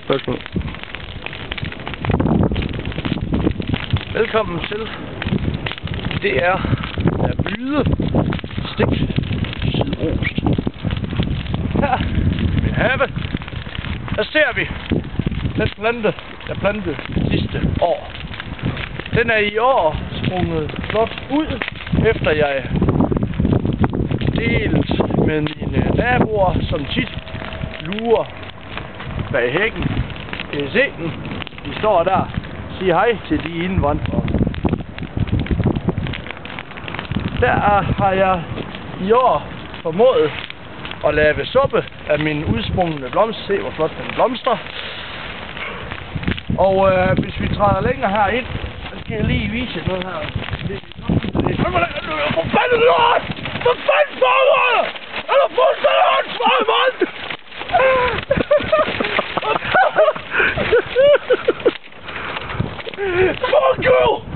spørgsmål. Velkommen til DR der byde stik sydost. Her i min have, der ser vi den plante, jeg plantede sidste år. Den er i år sprunget flot ud, efter jeg delt med mine naboer, som tit lurer bag hækken. Kan I se den? De står der. Sig hej til de indvandrere. Der har jeg i år formået at lave suppe af min udsprungne blomst. Se hvor flot den blomstrer. Og hvis vi træder længere her ind, så skal jeg lige vise noget her. For fanden lort! For fanden formål! Er du fuldstændig åndssvagt, mand? Fuck you!